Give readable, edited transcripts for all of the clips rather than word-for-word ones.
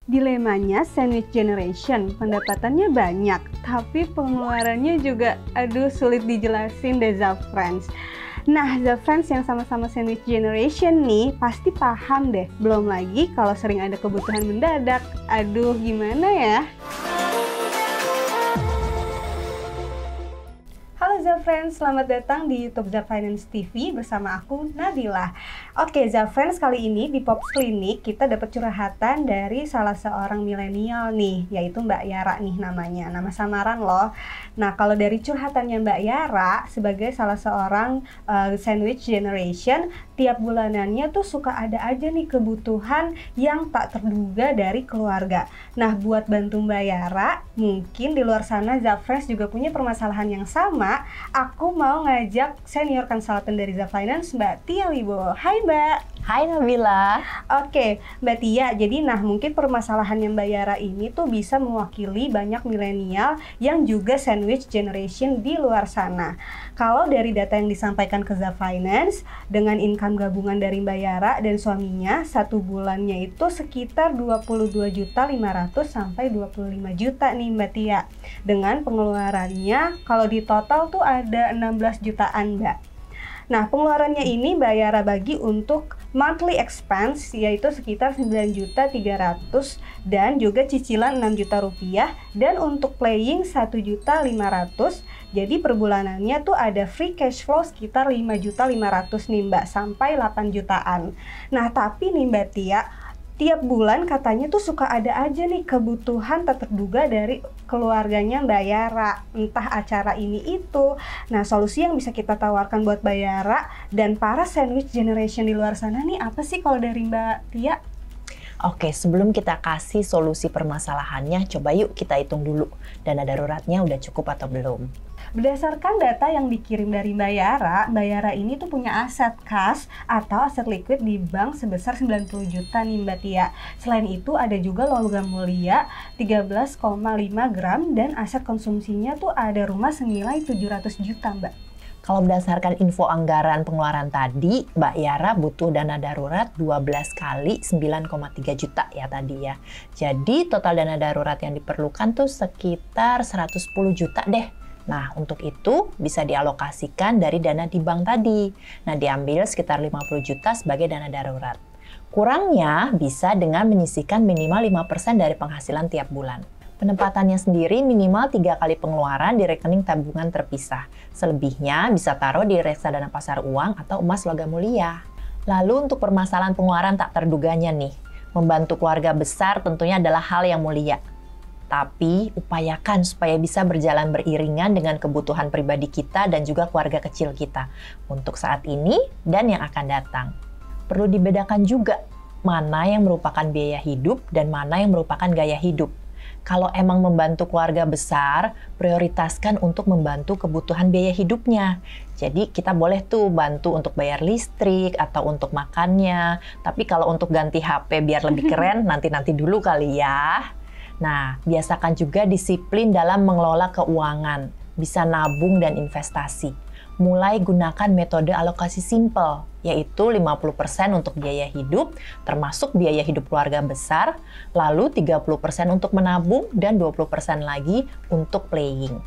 Dilemanya sandwich generation, pendapatannya banyak, tapi pengeluarannya juga sulit dijelasin deh Zafrans. Nah, Zafrans yang sama-sama sandwich generation nih pasti paham deh. Belum lagi kalau sering ada kebutuhan mendadak. Aduh, gimana ya? Halo Zafrans, selamat datang di YouTube Zafinance TV bersama aku Nabila. Oke Zafrans, kali ini di Pops Clinic kita dapat curhatan dari salah seorang milenial nih, yaitu Mbak Yara nih namanya, nama samaran loh. Nah, kalau dari curhatannya Mbak Yara sebagai salah seorang sandwich generation, tiap bulanannya tuh suka ada aja nih kebutuhan yang tak terduga dari keluarga. Nah, buat bantu Mbak Yara, mungkin di luar sana Zafrans juga punya permasalahan yang sama. Aku mau ngajak senior konsultan dari Zafinance, Mbak Tia Wibowo. Hai Mbak. Hai Nabila. Oke, Mbak Tia, jadi mungkin permasalahannya Mbak Yara ini tuh bisa mewakili banyak milenial yang juga sandwich generation di luar sana. Kalau dari data yang disampaikan ke Zafinance, dengan income gabungan dari Mbak Yara dan suaminya, satu bulannya itu sekitar 22.500.000 sampai 25 juta nih Mbak Tia. Dengan pengeluarannya, kalau di total tuh ada 16 jutaan Mbak. Nah, pengeluarannya ini Mbak Yara bagi untuk monthly expense, yaitu sekitar 9.300.000 dan juga cicilan 6 juta rupiah, dan untuk playing 1.500.000. Jadi per bulanannya tuh ada free cash flow sekitar 5.500.000 nih Mbak, sampai 8 jutaan. Nah, tapi nih Mbak Tia, tiap bulan katanya tuh suka ada aja nih kebutuhan tak terduga dari keluarganya Mbak Yara, entah acara ini itu. Nah, solusi yang bisa kita tawarkan buat Mbak Yara dan para sandwich generation di luar sana nih apa sih kalau dari Mbak Tia? Oke, sebelum kita kasih solusi permasalahannya, coba yuk kita hitung dulu dana daruratnya udah cukup atau belum. Berdasarkan data yang dikirim dari Mbak Yara ini tuh punya aset kas atau aset liquid di bank sebesar 90 juta nih Mbak Tia. Selain itu ada juga logam mulia 13,5 gram dan aset konsumsinya tuh ada rumah senilai 700 juta Mbak. Kalau berdasarkan info anggaran pengeluaran tadi, Mbak Yara butuh dana darurat 12 kali 9,3 juta ya tadi ya. Jadi total dana darurat yang diperlukan tuh sekitar 110 juta deh. Nah, untuk itu bisa dialokasikan dari dana di bank tadi. Nah, diambil sekitar 50 juta sebagai dana darurat. Kurangnya bisa dengan menyisihkan minimal 5% dari penghasilan tiap bulan. Penempatannya sendiri minimal 3 kali pengeluaran di rekening tabungan terpisah. Selebihnya bisa taruh di reksadana pasar uang atau emas logam mulia. Lalu untuk permasalahan pengeluaran tak terduganya nih, membantu keluarga besar tentunya adalah hal yang mulia. Tapi upayakan supaya bisa berjalan beriringan dengan kebutuhan pribadi kita dan juga keluarga kecil kita untuk saat ini dan yang akan datang. Perlu dibedakan juga mana yang merupakan biaya hidup dan mana yang merupakan gaya hidup. Kalau emang membantu keluarga besar, prioritaskan untuk membantu kebutuhan biaya hidupnya. Jadi kita boleh tuh bantu untuk bayar listrik atau untuk makannya. Tapi kalau untuk ganti HP biar lebih keren, nanti-nanti dulu kali ya. Nah, biasakan juga disiplin dalam mengelola keuangan, bisa nabung dan investasi. Mulai gunakan metode alokasi simple, yaitu 50% untuk biaya hidup, termasuk biaya hidup keluarga besar, lalu 30% untuk menabung, dan 20% lagi untuk playing.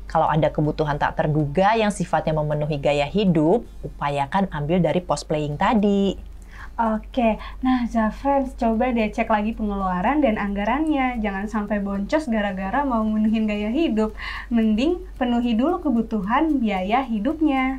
Kalau ada kebutuhan tak terduga yang sifatnya memenuhi gaya hidup, upayakan ambil dari pos playing tadi. Oke, nah Zafrans, coba deh cek lagi pengeluaran dan anggarannya. Jangan sampai boncos gara-gara mau menuhin gaya hidup. Mending penuhi dulu kebutuhan biaya hidupnya.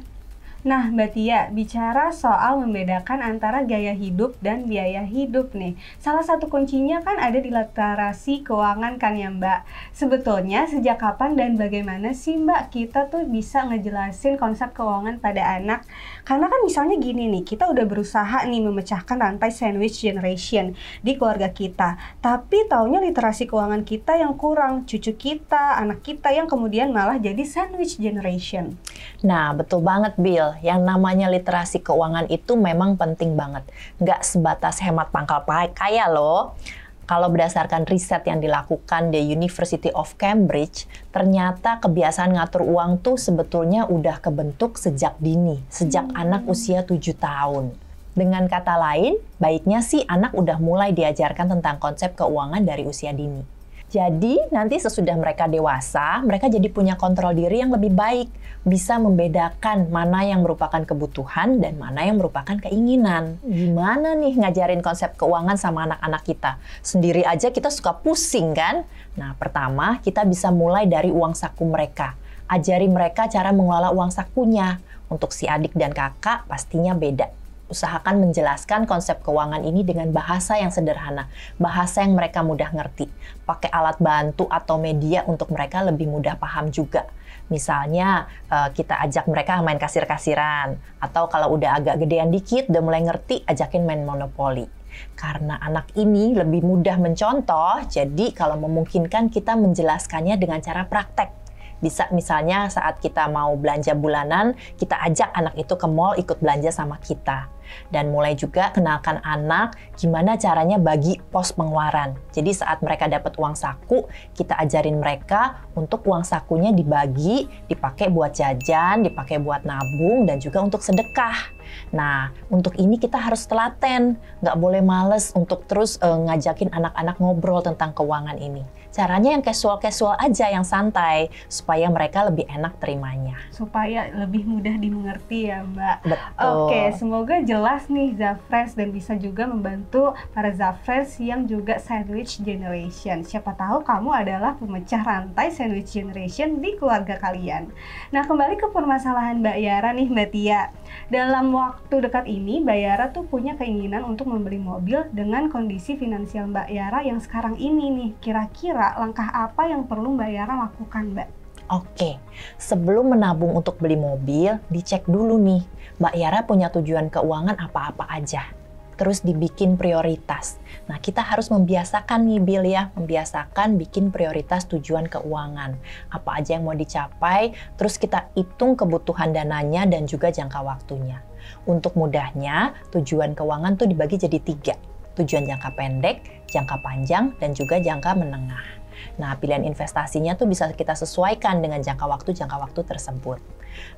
Nah, Mbak Tia, bicara soal membedakan antara gaya hidup dan biaya hidup nih. Salah satu kuncinya kan ada di literasi keuangan kan ya Mbak? Sebetulnya sejak kapan dan bagaimana sih Mbak kita tuh bisa ngejelasin konsep keuangan pada anak? Karena kan misalnya gini nih, kita udah berusaha nih memecahkan rantai sandwich generation di keluarga kita. Tapi taunya literasi keuangan kita yang kurang, cucu kita, anak kita yang kemudian malah jadi sandwich generation. Nah, betul banget Bill. Yang namanya literasi keuangan itu memang penting banget. Nggak sebatas hemat pangkal kaya loh. Kalau berdasarkan riset yang dilakukan di University of Cambridge, ternyata kebiasaan ngatur uang tuh sebetulnya udah kebentuk sejak dini, sejak anak usia 7 tahun. Dengan kata lain, baiknya sih anak udah mulai diajarkan tentang konsep keuangan dari usia dini. Jadi, nanti sesudah mereka dewasa, mereka jadi punya kontrol diri yang lebih baik. Bisa membedakan mana yang merupakan kebutuhan dan mana yang merupakan keinginan. Gimana nih ngajarin konsep keuangan sama anak-anak kita? Sendiri aja kita suka pusing kan? Nah, pertama kita bisa mulai dari uang saku mereka. Ajari mereka cara mengelola uang sakunya. Untuk si adik dan kakak pastinya beda. Usahakan menjelaskan konsep keuangan ini dengan bahasa yang sederhana, bahasa yang mereka mudah ngerti. Pakai alat bantu atau media untuk mereka lebih mudah paham juga. Misalnya, kita ajak mereka main kasir-kasiran, atau kalau udah agak gedean dikit, udah mulai ngerti, ajakin main monopoli. Karena anak ini lebih mudah mencontoh, jadi kalau memungkinkan kita menjelaskannya dengan cara praktek. Bisa misalnya saat kita mau belanja bulanan, kita ajak anak itu ke mall ikut belanja sama kita. Dan mulai juga kenalkan anak gimana caranya bagi pos pengeluaran. Jadi saat mereka dapat uang saku, kita ajarin mereka untuk uang sakunya dibagi, dipakai buat jajan, dipakai buat nabung, dan juga untuk sedekah. Nah, untuk ini kita harus telaten. Nggak boleh males untuk terus ngajakin anak-anak ngobrol tentang keuangan ini. Caranya yang casual-casual aja, yang santai, supaya mereka lebih enak terimanya. Supaya lebih mudah dimengerti ya, Mbak. Betul. Oke, semoga jelas nih Zafriends dan bisa juga membantu para Zafriends yang juga sandwich generation. Siapa tahu kamu adalah pemecah rantai sandwich generation di keluarga kalian. Nah, kembali ke permasalahan Mbak Yara nih, Mbak Tia. Dalam waktu dekat ini, Mbak Yara tuh punya keinginan untuk membeli mobil dengan kondisi finansial Mbak Yara yang sekarang ini nih. Kira-kira langkah apa yang perlu Mbak Yara lakukan, Mbak? Oke, sebelum menabung untuk beli mobil, dicek dulu nih, Mbak Yara punya tujuan keuangan apa-apa aja. Terus dibikin prioritas. Nah, kita harus membiasakan nih, Bill ya, membiasakan bikin prioritas tujuan keuangan. Apa aja yang mau dicapai, terus kita hitung kebutuhan dananya dan juga jangka waktunya. Untuk mudahnya, tujuan keuangan tuh dibagi jadi 3. Tujuan jangka pendek, jangka panjang, dan juga jangka menengah. Nah, pilihan investasinya tuh bisa kita sesuaikan dengan jangka waktu tersebut.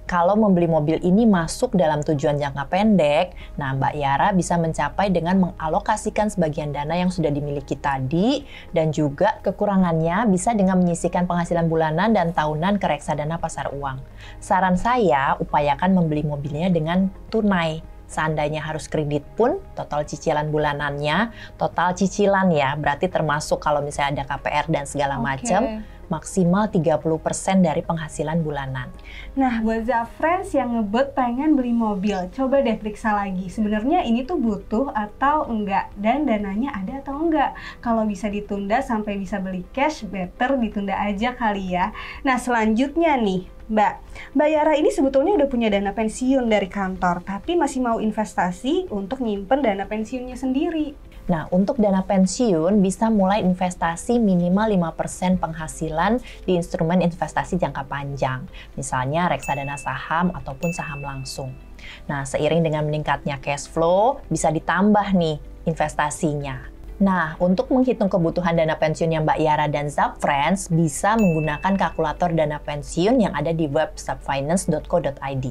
Kalau membeli mobil ini masuk dalam tujuan jangka pendek, nah Mbak Yara bisa mencapai dengan mengalokasikan sebagian dana yang sudah dimiliki tadi, dan juga kekurangannya bisa dengan menyisihkan penghasilan bulanan dan tahunan ke reksadana pasar uang. Saran saya, upayakan membeli mobilnya dengan tunai. Seandainya harus kredit pun, total cicilan bulanannya, total cicilan ya, berarti termasuk kalau misalnya ada KPR dan segala macam, maksimal 30% dari penghasilan bulanan. Nah, buat Zafriends yang ngebet pengen beli mobil, coba deh periksa lagi. Sebenarnya ini tuh butuh atau enggak, dan dananya ada atau enggak. Kalau bisa ditunda sampai bisa beli cash, better ditunda aja kali ya. Nah, selanjutnya nih, Mbak Yara ini sebetulnya udah punya dana pensiun dari kantor, tapi masih mau investasi untuk nyimpen dana pensiunnya sendiri. Nah, untuk dana pensiun bisa mulai investasi minimal 5% penghasilan di instrumen investasi jangka panjang, misalnya reksadana saham ataupun saham langsung. Nah, seiring dengan meningkatnya cash flow, bisa ditambah nih investasinya. Nah, untuk menghitung kebutuhan dana pensiunnya Mbak Yara dan Zafriends, bisa menggunakan kalkulator dana pensiun yang ada di web zapfinance.co.id.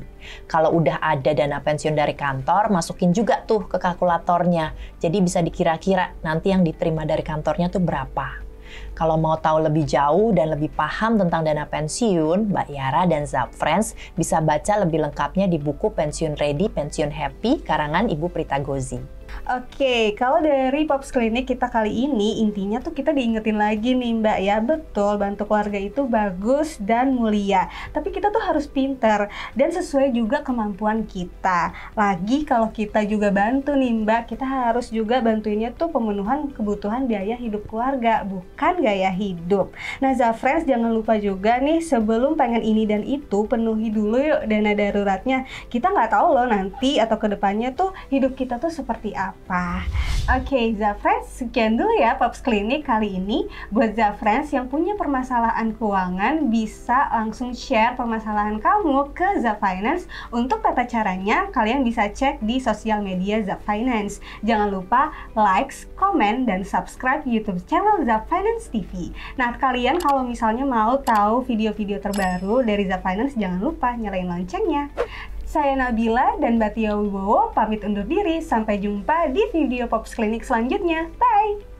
Kalau udah ada dana pensiun dari kantor, masukin juga tuh ke kalkulatornya. Jadi bisa dikira-kira nanti yang diterima dari kantornya tuh berapa. Kalau mau tahu lebih jauh dan lebih paham tentang dana pensiun, Mbak Yara dan Zafriends bisa baca lebih lengkapnya di buku Pensiun Ready, Pensiun Happy, karangan Ibu Prita Gozi. Oke, kalau dari Pops Clinic kita kali ini, intinya tuh kita diingetin lagi nih Mbak ya, betul bantu keluarga itu bagus dan mulia. Tapi kita tuh harus pinter dan sesuai juga kemampuan kita. Lagi kalau kita juga bantu nih Mbak, kita harus juga bantuinnya tuh pemenuhan kebutuhan biaya hidup keluarga, bukan gaya hidup. Nah Zafriends jangan lupa juga nih, sebelum pengen ini dan itu, penuhi dulu yuk dana daruratnya. Kita nggak tahu loh nanti atau kedepannya tuh hidup kita tuh seperti apa. Oke, Zafriends, sekian dulu ya Pops Clinic kali ini. Buat Zafriends yang punya permasalahan keuangan, bisa langsung share permasalahan kamu ke Zapfinance. Untuk tata caranya, kalian bisa cek di sosial media Zapfinance. Jangan lupa like, komen, dan subscribe YouTube channel Zapfinance TV. Nah, kalian kalau misalnya mau tahu video-video terbaru dari Zapfinance, jangan lupa nyalain loncengnya. Saya Nabila dan Mbak Tia Wibowo pamit undur diri. Sampai jumpa di video Pops Klinik selanjutnya. Bye!